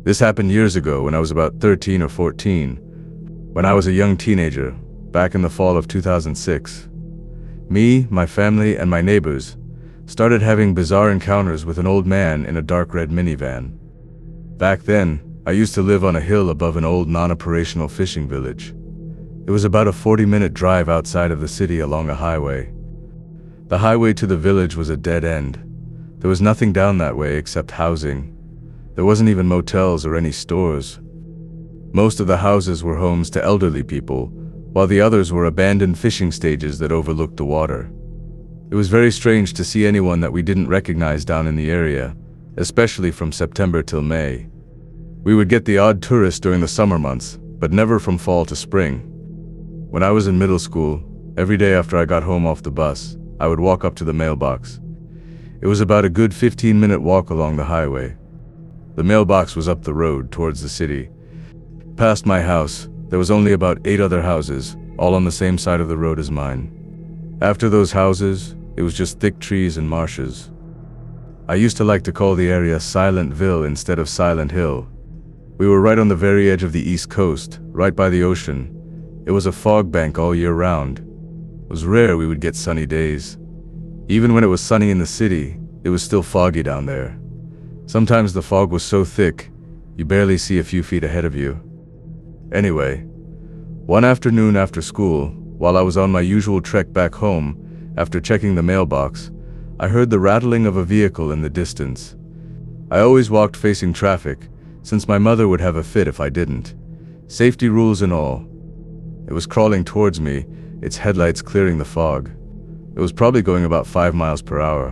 This happened years ago when I was about 13 or 14, when I was a young teenager, back in the fall of 2006. Me, my family, and my neighbors started having bizarre encounters with an old man in a dark red minivan. Back then, I used to live on a hill above an old non-operational fishing village. It was about a 40-minute drive outside of the city along a highway. The highway to the village was a dead end. There was nothing down that way except housing. There wasn't even motels or any stores. Most of the houses were homes to elderly people, while the others were abandoned fishing stages that overlooked the water. It was very strange to see anyone that we didn't recognize down in the area, especially from September till May. We would get the odd tourist during the summer months, but never from fall to spring. When I was in middle school, every day after I got home off the bus, I would walk up to the mailbox. It was about a good 15-minute walk along the highway. The mailbox was up the road towards the city. Past my house, there was only about 8 other houses, all on the same side of the road as mine. After those houses, it was just thick trees and marshes. I used to like to call the area Silentville instead of Silent Hill. We were right on the very edge of the East Coast, right by the ocean. It was a fog bank all year round. It was rare we would get sunny days. Even when it was sunny in the city, it was still foggy down there. Sometimes the fog was so thick, you barely see a few feet ahead of you. Anyway, one afternoon after school, while I was on my usual trek back home, after checking the mailbox, I heard the rattling of a vehicle in the distance. I always walked facing traffic, since my mother would have a fit if I didn't. Safety rules and all. It was crawling towards me, its headlights clearing the fog. It was probably going about 5 miles per hour,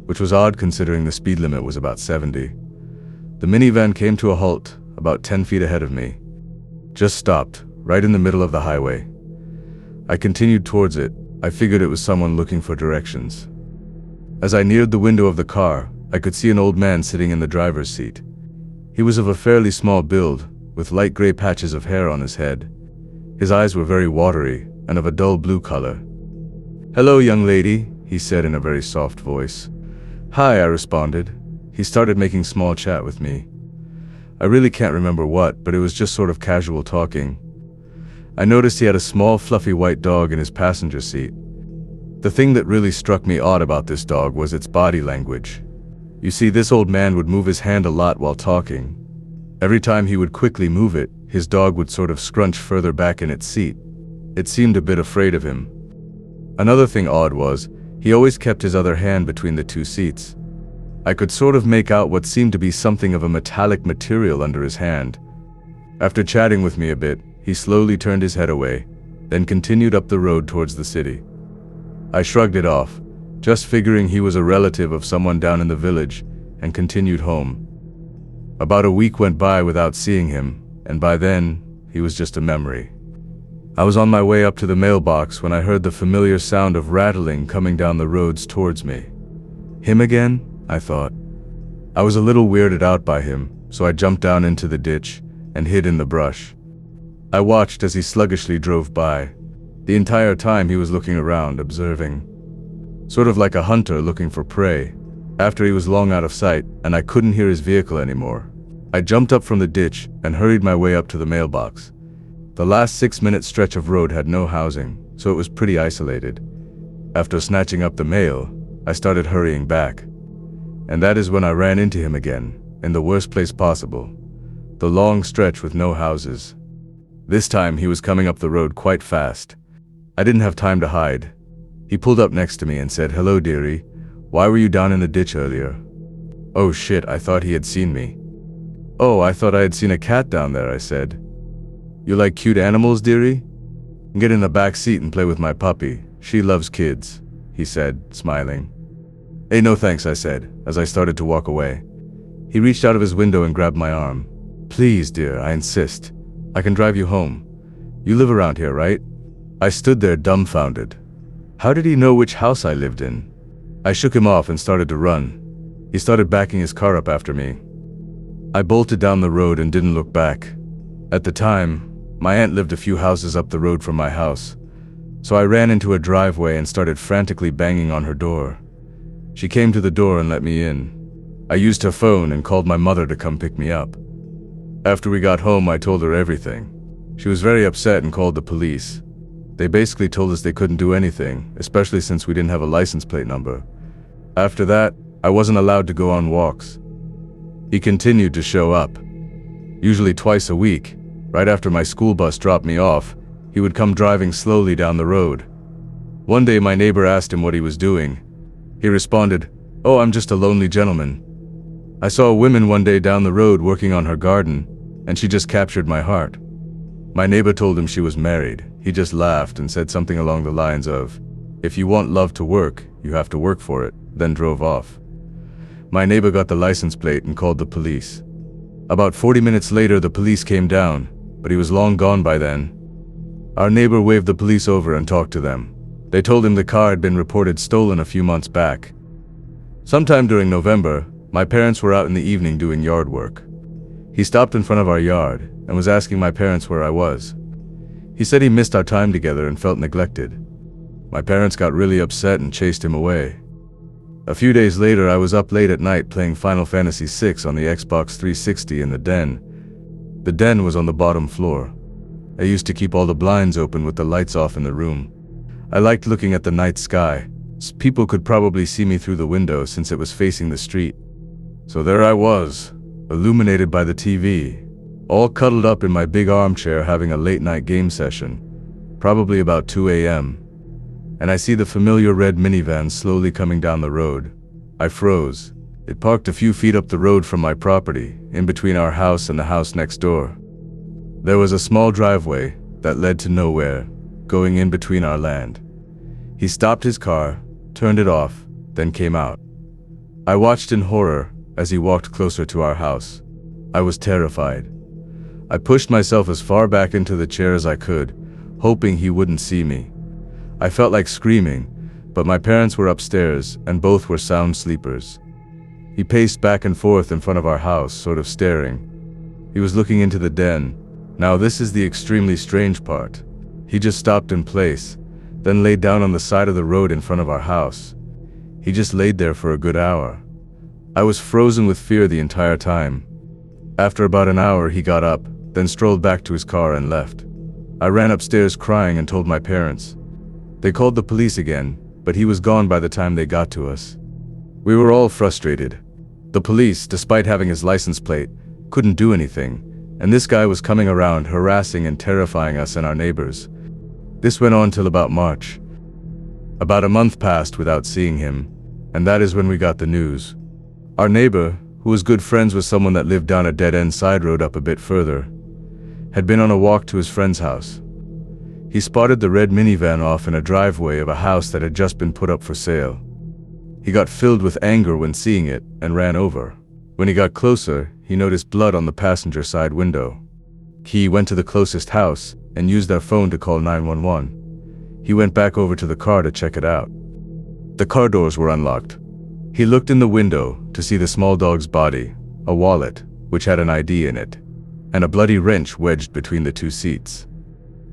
which was odd considering the speed limit was about 70. The minivan came to a halt about 10 feet ahead of me. Just stopped, right in the middle of the highway. I continued towards it. I figured it was someone looking for directions. As I neared the window of the car, I could see an old man sitting in the driver's seat. He was of a fairly small build, with light gray patches of hair on his head. His eyes were very watery and of a dull blue color. "Hello, young lady," he said in a very soft voice. "Hi," I responded. He started making small chat with me. I really can't remember what, but it was just sort of casual talking. I noticed he had a small, fluffy white dog in his passenger seat. The thing that really struck me odd about this dog was its body language. You see, this old man would move his hand a lot while talking. Every time he would quickly move it, his dog would sort of scrunch further back in its seat. It seemed a bit afraid of him. Another thing odd was, he always kept his other hand between the 2 seats. I could sort of make out what seemed to be something of a metallic material under his hand. After chatting with me a bit, he slowly turned his head away, then continued up the road towards the city. I shrugged it off, just figuring he was a relative of someone down in the village, and continued home. About a week went by without seeing him, and by then, he was just a memory. I was on my way up to the mailbox when I heard the familiar sound of rattling coming down the roads towards me. Him again? I thought. I was a little weirded out by him, so I jumped down into the ditch and hid in the brush. I watched as he sluggishly drove by. The entire time he was looking around, observing. Sort of like a hunter looking for prey. After he was long out of sight, and I couldn't hear his vehicle anymore, I jumped up from the ditch and hurried my way up to the mailbox. The last 6-minute stretch of road had no housing, so it was pretty isolated. After snatching up the mail, I started hurrying back. And that is when I ran into him again, in the worst place possible. The long stretch with no houses. This time he was coming up the road quite fast. I didn't have time to hide. He pulled up next to me and said, "Hello, dearie. Why were you down in the ditch earlier?" Oh shit, I thought he had seen me. "Oh, I thought I had seen a cat down there," I said. "You like cute animals, dearie? Get in the back seat and play with my puppy. She loves kids," he said, smiling. "Hey, no thanks," I said, as I started to walk away. He reached out of his window and grabbed my arm. "Please, dear, I insist. I can drive you home. You live around here, right?" I stood there dumbfounded. How did he know which house I lived in? I shook him off and started to run. He started backing his car up after me. I bolted down the road and didn't look back. At the time, my aunt lived a few houses up the road from my house, so I ran into a driveway and started frantically banging on her door. She came to the door and let me in. I used her phone and called my mother to come pick me up. After we got home, I told her everything. She was very upset and called the police. They basically told us they couldn't do anything, especially since we didn't have a license plate number. After that, I wasn't allowed to go on walks. He continued to show up. Usually twice a week, right after my school bus dropped me off, he would come driving slowly down the road. One day my neighbor asked him what he was doing. He responded, "Oh, I'm just a lonely gentleman." I saw a woman one day down the road working on her garden, and she just captured my heart. My neighbor told him she was married. He just laughed and said something along the lines of, "If you want love to work, you have to work for it," then drove off. My neighbor got the license plate and called the police. About 40 minutes later, the police came down, but he was long gone by then. Our neighbor waved the police over and talked to them. They told him the car had been reported stolen a few months back. Sometime during November, my parents were out in the evening doing yard work. He stopped in front of our yard and was asking my parents where I was. He said he missed our time together and felt neglected. My parents got really upset and chased him away. A few days later, I was up late at night playing Final Fantasy VI on the Xbox 360 in the den. The den was on the bottom floor. I used to keep all the blinds open with the lights off in the room. I liked looking at the night sky. People could probably see me through the window since it was facing the street. So there I was, illuminated by the TV, all cuddled up in my big armchair having a late-night game session, probably about 2 a.m. And I see the familiar red minivan slowly coming down the road. I froze. It parked a few feet up the road from my property, in between our house and the house next door. There was a small driveway that led to nowhere, going in between our land. He stopped his car, turned it off, then came out. I watched in horror as he walked closer to our house. I was terrified. I pushed myself as far back into the chair as I could, hoping he wouldn't see me. I felt like screaming, but my parents were upstairs and both were sound sleepers. He paced back and forth in front of our house, sort of staring. He was looking into the den. Now this is the extremely strange part. He just stopped in place, then laid down on the side of the road in front of our house. He just laid there for a good hour. I was frozen with fear the entire time. After about an hour, he got up, then strolled back to his car and left. I ran upstairs crying and told my parents. They called the police again, but he was gone by the time they got to us. We were all frustrated. The police, despite having his license plate, couldn't do anything, and this guy was coming around harassing and terrifying us and our neighbors. This went on till about March. About a month passed without seeing him, and that is when we got the news. Our neighbor, who was good friends with someone that lived down a dead-end side road up a bit further, had been on a walk to his friend's house. He spotted the red minivan off in a driveway of a house that had just been put up for sale. He got filled with anger when seeing it and ran over. When he got closer, he noticed blood on the passenger side window. He went to the closest house and used their phone to call 911. He went back over to the car to check it out. The car doors were unlocked. He looked in the window to see the small dog's body, a wallet, which had an ID in it, and a bloody wrench wedged between the two seats.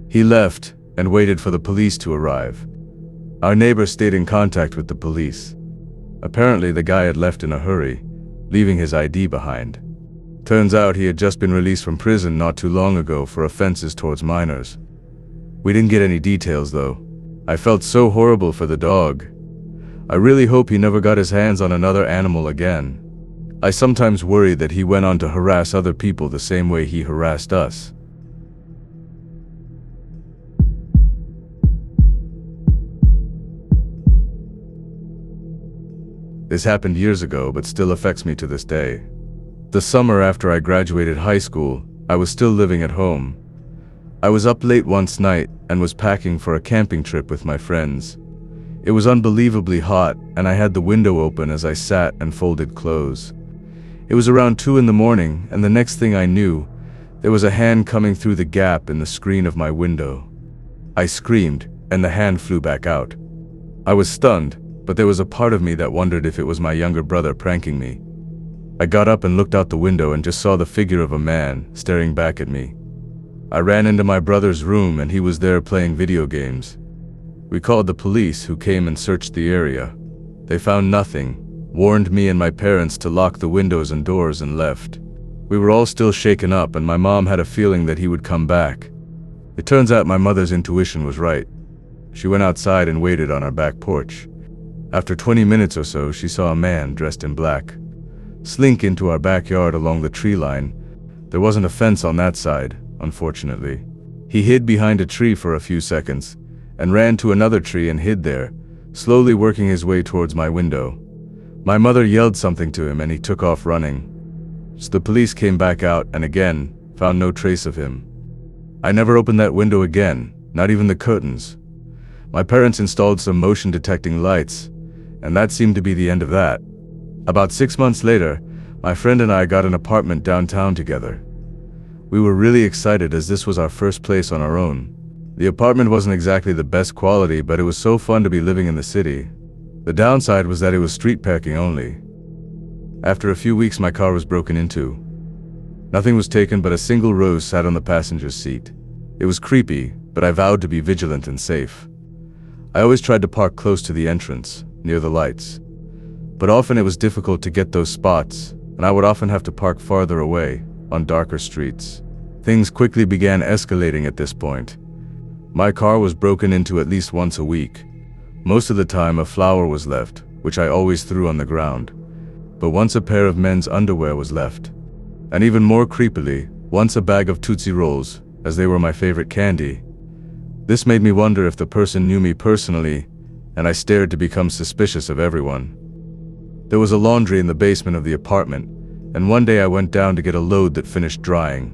He left and waited for the police to arrive. Our neighbor stayed in contact with the police. Apparently, the guy had left in a hurry, leaving his ID behind. Turns out he had just been released from prison not too long ago for offenses towards minors. We didn't get any details though. I felt so horrible for the dog. I really hope he never got his hands on another animal again. I sometimes worry that he went on to harass other people the same way he harassed us. This happened years ago, but still affects me to this day. The summer after I graduated high school, I was still living at home. I was up late once night and was packing for a camping trip with my friends. It was unbelievably hot, and I had the window open as I sat and folded clothes. It was around 2 in the morning, and the next thing I knew, there was a hand coming through the gap in the screen of my window. I screamed, and the hand flew back out. I was stunned, but there was a part of me that wondered if it was my younger brother pranking me. I got up and looked out the window and just saw the figure of a man staring back at me. I ran into my brother's room and he was there playing video games. We called the police, who came and searched the area. They found nothing, warned me and my parents to lock the windows and doors, and left. We were all still shaken up, and my mom had a feeling that he would come back. It turns out my mother's intuition was right. She went outside and waited on our back porch. After 20 minutes or so, she saw a man dressed in black slink into our backyard along the tree line. There wasn't a fence on that side, unfortunately. He hid behind a tree for a few seconds and ran to another tree and hid there, slowly working his way towards my window. My mother yelled something to him and he took off running. So the police came back out and again found no trace of him. I never opened that window again, not even the curtains. My parents installed some motion detecting lights, and that seemed to be the end of that. About 6 months later, my friend and I got an apartment downtown together. We were really excited as this was our first place on our own. The apartment wasn't exactly the best quality, but it was so fun to be living in the city. The downside was that it was street parking only. After a few weeks, my car was broken into. Nothing was taken, but a single rose sat on the passenger's seat. It was creepy, but I vowed to be vigilant and safe. I always tried to park close to the entrance, near the lights. But often it was difficult to get those spots, and I would often have to park farther away, on darker streets. Things quickly began escalating at this point. My car was broken into at least once a week. Most of the time a flower was left, which I always threw on the ground. But once a pair of men's underwear was left. And even more creepily, once a bag of Tootsie Rolls, as they were my favorite candy. This made me wonder if the person knew me personally, and I stared to become suspicious of everyone. There was a laundry in the basement of the apartment, and one day I went down to get a load that finished drying.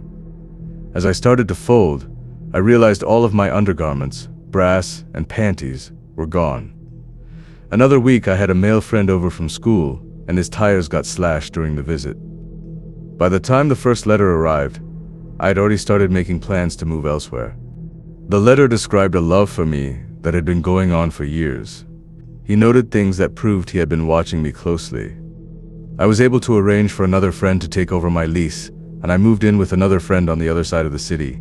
As I started to fold, I realized all of my undergarments, brass, and panties were gone. Another week I had a male friend over from school, and his tires got slashed during the visit. By the time the first letter arrived, I had already started making plans to move elsewhere. The letter described a love for me that had been going on for years. He noted things that proved he had been watching me closely. I was able to arrange for another friend to take over my lease, and I moved in with another friend on the other side of the city.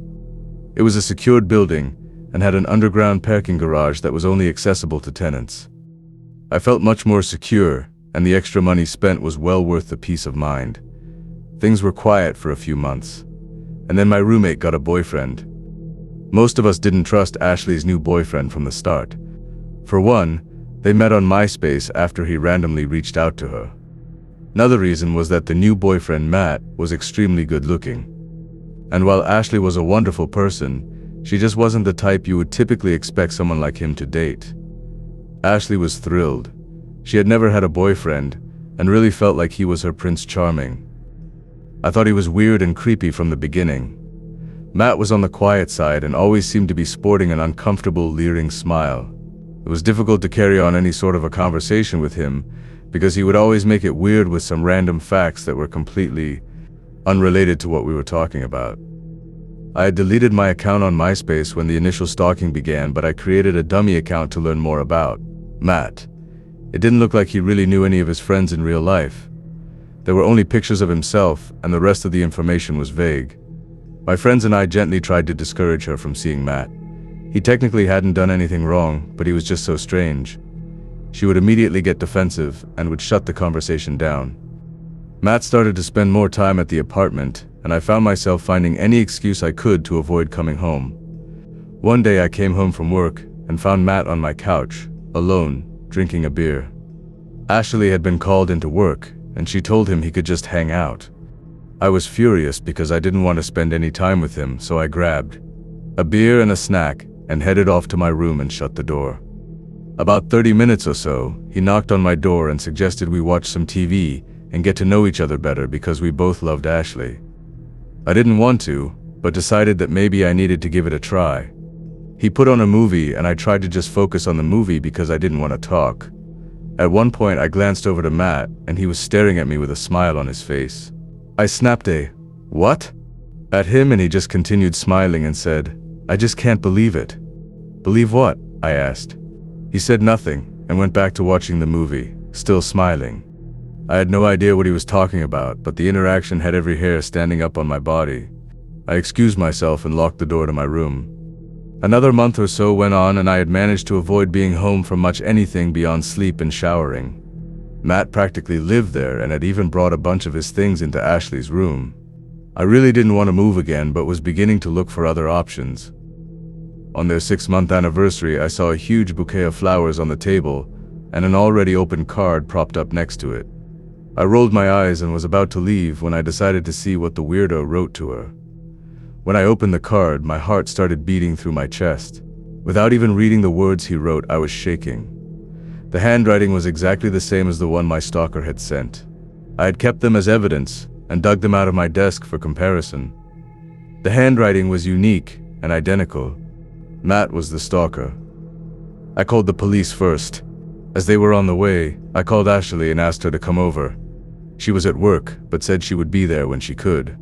It was a secured building and had an underground parking garage that was only accessible to tenants. I felt much more secure, and the extra money spent was well worth the peace of mind. Things were quiet for a few months, and then my roommate got a boyfriend. Most of us didn't trust Ashley's new boyfriend from the start. For one, they met on MySpace after he randomly reached out to her. Another reason was that the new boyfriend, Matt, was extremely good looking. And while Ashley was a wonderful person, she just wasn't the type you would typically expect someone like him to date. Ashley was thrilled. She had never had a boyfriend, and really felt like he was her Prince Charming. I thought he was weird and creepy from the beginning. Matt was on the quiet side and always seemed to be sporting an uncomfortable, leering smile. It was difficult to carry on any sort of a conversation with him because he would always make it weird with some random facts that were completely unrelated to what we were talking about. I had deleted my account on MySpace when the initial stalking began, but I created a dummy account to learn more about Matt. It didn't look like he really knew any of his friends in real life. There were only pictures of himself, and the rest of the information was vague. My friends and I gently tried to discourage her from seeing Matt. He technically hadn't done anything wrong, but he was just so strange. She would immediately get defensive and would shut the conversation down. Matt started to spend more time at the apartment, and I found myself finding any excuse I could to avoid coming home. One day I came home from work and found Matt on my couch, alone, drinking a beer. Ashley had been called into work, and she told him he could just hang out. I was furious because I didn't want to spend any time with him, so I grabbed a beer and a snack and headed off to my room and shut the door. About 30 minutes or so, he knocked on my door and suggested we watch some TV and get to know each other better because we both loved Ashley. I didn't want to, but decided that maybe I needed to give it a try. He put on a movie and I tried to just focus on the movie because I didn't want to talk. At one point I glanced over to Matt and he was staring at me with a smile on his face. I snapped a "What?" at him and he just continued smiling and said, "I just can't believe it." "Believe what?" I asked. He said nothing and went back to watching the movie, still smiling. I had no idea what he was talking about, but the interaction had every hair standing up on my body. I excused myself and locked the door to my room. Another month or so went on and I had managed to avoid being home for much anything beyond sleep and showering. Matt practically lived there and had even brought a bunch of his things into Ashley's room. I really didn't want to move again, but was beginning to look for other options. On their 6-month anniversary, I saw a huge bouquet of flowers on the table and an already opened card propped up next to it. I rolled my eyes and was about to leave when I decided to see what the weirdo wrote to her. When I opened the card, my heart started beating through my chest. Without even reading the words he wrote, I was shaking. The handwriting was exactly the same as the one my stalker had sent. I had kept them as evidence and dug them out of my desk for comparison. The handwriting was unique and identical. Matt was the stalker. I called the police first. As they were on the way, I called Ashley and asked her to come over. She was at work, but said she would be there when she could.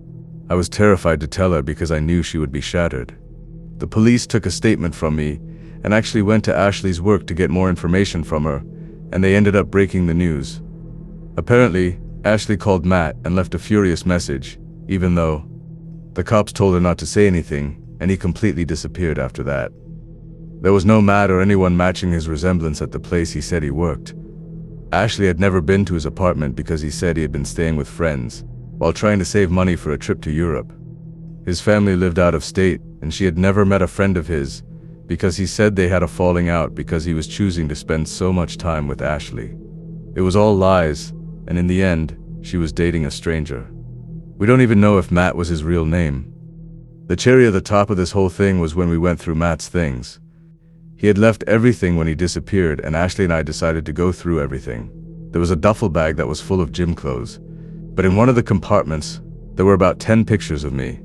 I was terrified to tell her because I knew she would be shattered. The police took a statement from me and actually went to Ashley's work to get more information from her, and they ended up breaking the news. Apparently, Ashley called Matt and left a furious message, even though the cops told her not to say anything, and he completely disappeared after that. There was no Matt or anyone matching his resemblance at the place he said he worked. Ashley had never been to his apartment because he said he had been staying with friends while trying to save money for a trip to Europe. His family lived out of state, and she had never met a friend of his because he said they had a falling out because he was choosing to spend so much time with Ashley. It was all lies, and in the end, she was dating a stranger. We don't even know if Matt was his real name. The cherry at the top of this whole thing was when we went through Matt's things. He had left everything when he disappeared, and Ashley and I decided to go through everything. There was a duffel bag that was full of gym clothes, but in one of the compartments, there were about 10 pictures of me.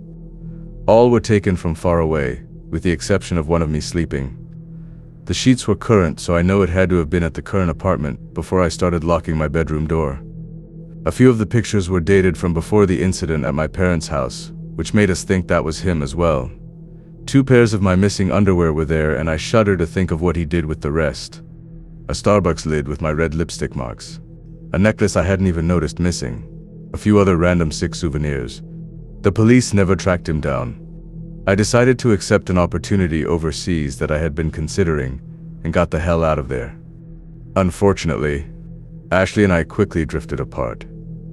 All were taken from far away, with the exception of one of me sleeping. The sheets were current, so I know it had to have been at the current apartment before I started locking my bedroom door. A few of the pictures were dated from before the incident at my parents' house, which made us think that was him as well. 2 pairs of my missing underwear were there, and I shudder to think of what he did with the rest. A Starbucks lid with my red lipstick marks. A necklace I hadn't even noticed missing. A few other random sick souvenirs. The police never tracked him down. I decided to accept an opportunity overseas that I had been considering and got the hell out of there. Unfortunately, Ashley and I quickly drifted apart.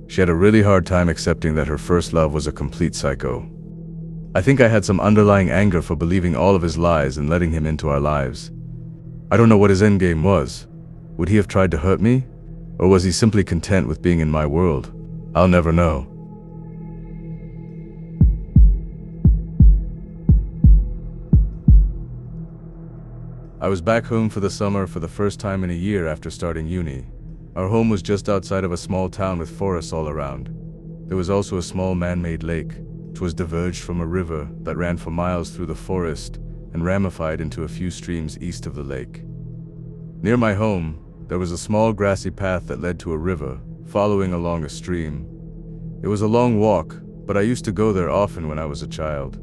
She had a really hard time accepting that her first love was a complete psycho. I think I had some underlying anger for believing all of his lies and letting him into our lives. I don't know what his endgame was. Would he have tried to hurt me? Or was he simply content with being in my world? I'll never know. I was back home for the summer for the first time in a year after starting uni. Our home was just outside of a small town with forests all around. There was also a small man-made lake, which was diverged from a river that ran for miles through the forest and ramified into a few streams east of the lake. Near my home, there was a small grassy path that led to a river, following along a stream. It was a long walk, but I used to go there often when I was a child.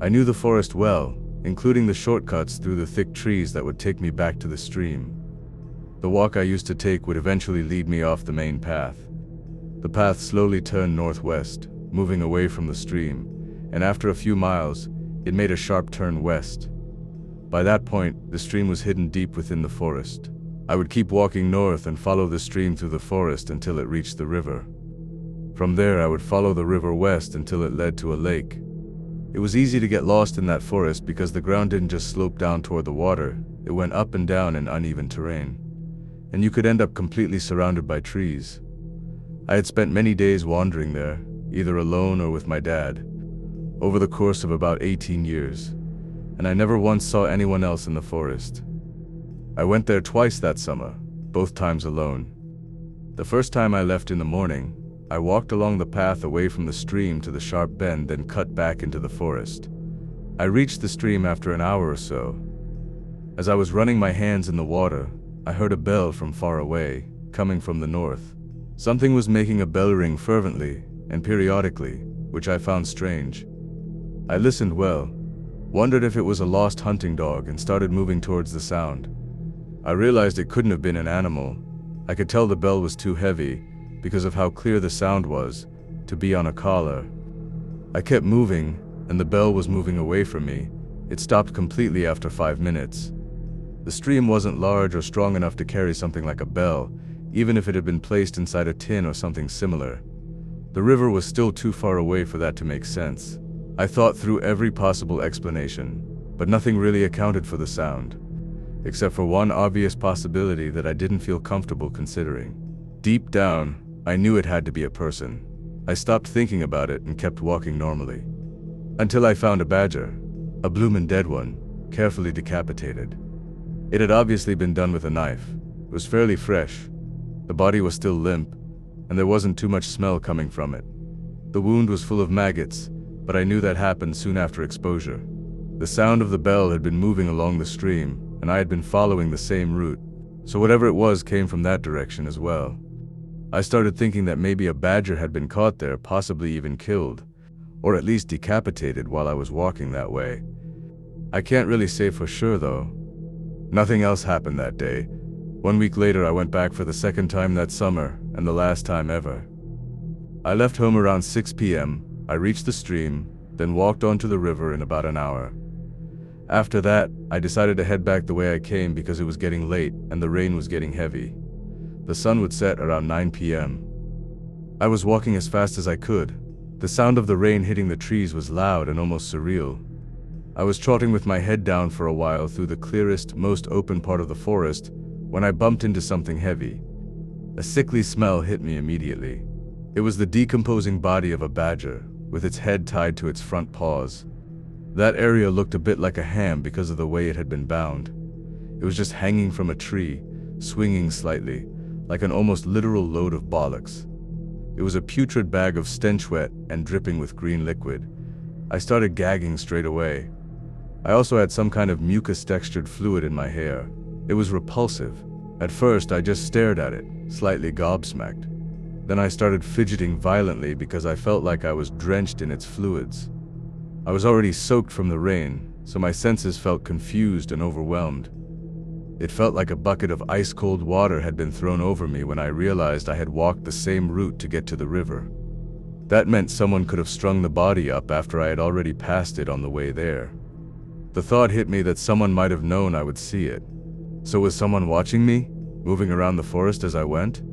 I knew the forest well, including the shortcuts through the thick trees that would take me back to the stream. The walk I used to take would eventually lead me off the main path. The path slowly turned northwest, moving away from the stream, and after a few miles, it made a sharp turn west. By that point, the stream was hidden deep within the forest. I would keep walking north and follow the stream through the forest until it reached the river. From there, I would follow the river west until it led to a lake. It was easy to get lost in that forest because the ground didn't just slope down toward the water, it went up and down in uneven terrain. And you could end up completely surrounded by trees. I had spent many days wandering there, either alone or with my dad, over the course of about 18 years, and I never once saw anyone else in the forest. I went there twice that summer, both times alone. The first time I left in the morning, I walked along the path away from the stream to the sharp bend, then cut back into the forest. I reached the stream after an hour or so. As I was running my hands in the water, I heard a bell from far away, coming from the north. Something was making a bell ring fervently and periodically, which I found strange. I listened well, wondered if it was a lost hunting dog, and started moving towards the sound. I realized it couldn't have been an animal. I could tell the bell was too heavy, because of how clear the sound was, to be on a collar. I kept moving, and the bell was moving away from me. It stopped completely after 5 minutes. The stream wasn't large or strong enough to carry something like a bell, even if it had been placed inside a tin or something similar. The river was still too far away for that to make sense. I thought through every possible explanation, but nothing really accounted for the sound, except for one obvious possibility that I didn't feel comfortable considering. Deep down, I knew it had to be a person. I stopped thinking about it and kept walking normally. Until I found a badger, a bloomin' dead one, carefully decapitated. It had obviously been done with a knife. It was fairly fresh. The body was still limp, and there wasn't too much smell coming from it. The wound was full of maggots, but I knew that happened soon after exposure. The sound of the bell had been moving along the stream, and I had been following the same route, so whatever it was came from that direction as well. I started thinking that maybe a badger had been caught there, possibly even killed, or at least decapitated while I was walking that way. I can't really say for sure though. Nothing else happened that day. 1 week later I went back for the second time that summer, and the last time ever. I left home around 6 p.m. I reached the stream, then walked onto the river in about an hour. After that, I decided to head back the way I came because it was getting late and the rain was getting heavy. The sun would set around 9 p.m. I was walking as fast as I could. The sound of the rain hitting the trees was loud and almost surreal. I was trotting with my head down for a while through the clearest, most open part of the forest when I bumped into something heavy. A sickly smell hit me immediately. It was the decomposing body of a badger, with its head tied to its front paws. That area looked a bit like a ham because of the way it had been bound. It was just hanging from a tree, swinging slightly, like an almost literal load of bollocks. It was a putrid bag of stench wet and dripping with green liquid. I started gagging straight away. I also had some kind of mucus-textured fluid in my hair. It was repulsive. At first, I just stared at it, slightly gobsmacked. Then I started fidgeting violently because I felt like I was drenched in its fluids. I was already soaked from the rain, so my senses felt confused and overwhelmed. It felt like a bucket of ice-cold water had been thrown over me when I realized I had walked the same route to get to the river. That meant someone could have strung the body up after I had already passed it on the way there. The thought hit me that someone might have known I would see it. So was someone watching me, moving around the forest as I went?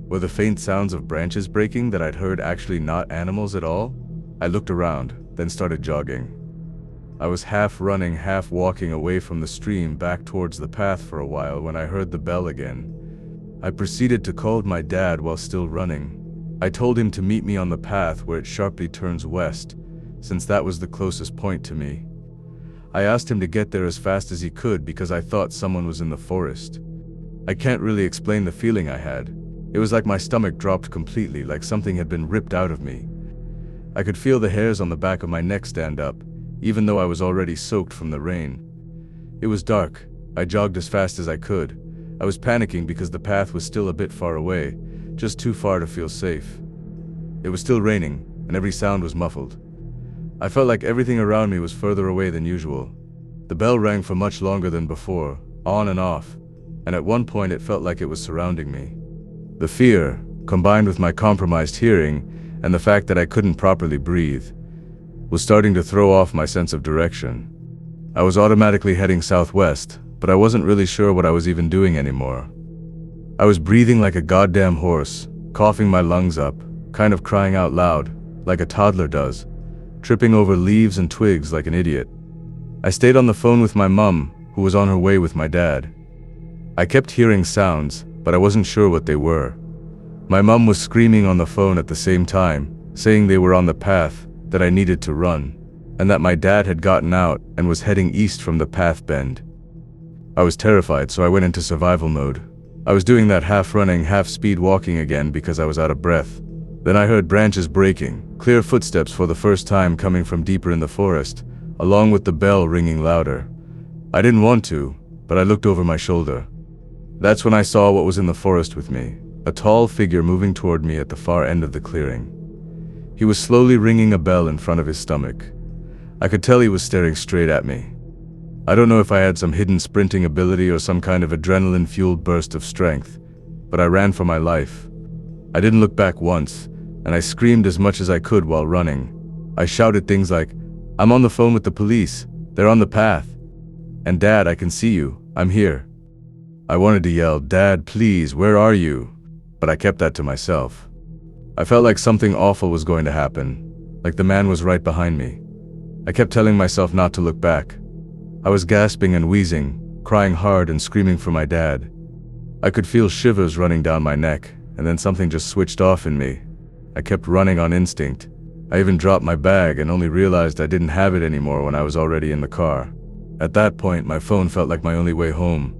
Were the faint sounds of branches breaking that I'd heard actually not animals at all? I looked around, then started jogging. I was half running, half walking away from the stream back towards the path for a while when I heard the bell again. I proceeded to call my dad while still running. I told him to meet me on the path where it sharply turns west, since that was the closest point to me. I asked him to get there as fast as he could because I thought someone was in the forest. I can't really explain the feeling I had. It was like my stomach dropped completely, like something had been ripped out of me. I could feel the hairs on the back of my neck stand up, even though I was already soaked from the rain. It was dark. I jogged as fast as I could. I was panicking because the path was still a bit far away, just too far to feel safe. It was still raining, and every sound was muffled. I felt like everything around me was further away than usual. The bell rang for much longer than before, on and off, and at one point it felt like it was surrounding me. The fear, combined with my compromised hearing and the fact that I couldn't properly breathe, was starting to throw off my sense of direction. I was automatically heading southwest, but I wasn't really sure what I was even doing anymore. I was breathing like a goddamn horse, coughing my lungs up, kind of crying out loud, like a toddler does, tripping over leaves and twigs like an idiot. I stayed on the phone with my mum, who was on her way with my dad. I kept hearing sounds, but I wasn't sure what they were. My mum was screaming on the phone at the same time, saying they were on the path, that I needed to run, and that my dad had gotten out and was heading east from the path bend. I was terrified, so I went into survival mode. I was doing that half running, half speed walking again because I was out of breath. Then I heard branches breaking, clear footsteps for the first time coming from deeper in the forest, along with the bell ringing louder. I didn't want to, but I looked over my shoulder. That's when I saw what was in the forest with me, a tall figure moving toward me at the far end of the clearing. He was slowly ringing a bell in front of his stomach. I could tell he was staring straight at me. I don't know if I had some hidden sprinting ability or some kind of adrenaline-fueled burst of strength, but I ran for my life. I didn't look back once, and I screamed as much as I could while running. I shouted things like, "I'm on the phone with the police. They're on the path. And Dad, I can see you. I'm here." I wanted to yell, "Dad, please, where are you?" But I kept that to myself. I felt like something awful was going to happen, like the man was right behind me. I kept telling myself not to look back. I was gasping and wheezing, crying hard and screaming for my dad. I could feel shivers running down my neck, and then something just switched off in me. I kept running on instinct. I even dropped my bag and only realized I didn't have it anymore when I was already in the car. At that point, my phone felt like my only way home.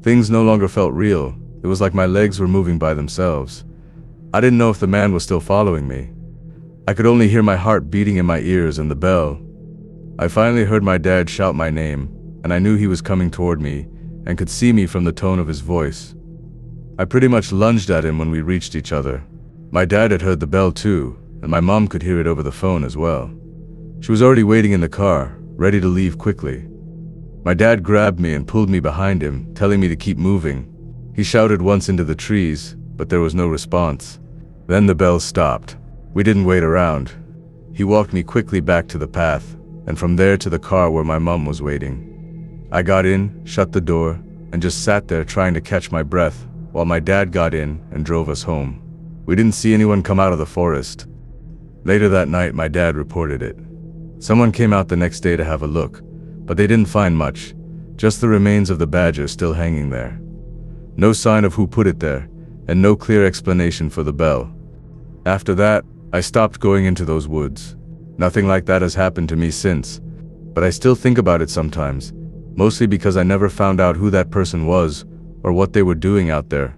Things no longer felt real. It was like my legs were moving by themselves. I didn't know if the man was still following me. I could only hear my heart beating in my ears and the bell. I finally heard my dad shout my name, and I knew he was coming toward me and could see me from the tone of his voice. I pretty much lunged at him when we reached each other. My dad had heard the bell too, and my mom could hear it over the phone as well. She was already waiting in the car, ready to leave quickly. My dad grabbed me and pulled me behind him, telling me to keep moving. He shouted once into the trees, but there was no response. Then the bell stopped. We didn't wait around. He walked me quickly back to the path, and from there to the car where my mom was waiting. I got in, shut the door, and just sat there trying to catch my breath, while my dad got in and drove us home. We didn't see anyone come out of the forest. Later that night, my dad reported it. Someone came out the next day to have a look, but they didn't find much, just the remains of the badger still hanging there. No sign of who put it there, and no clear explanation for the bell. After that, I stopped going into those woods. Nothing like that has happened to me since, but I still think about it sometimes, mostly because I never found out who that person was or what they were doing out there.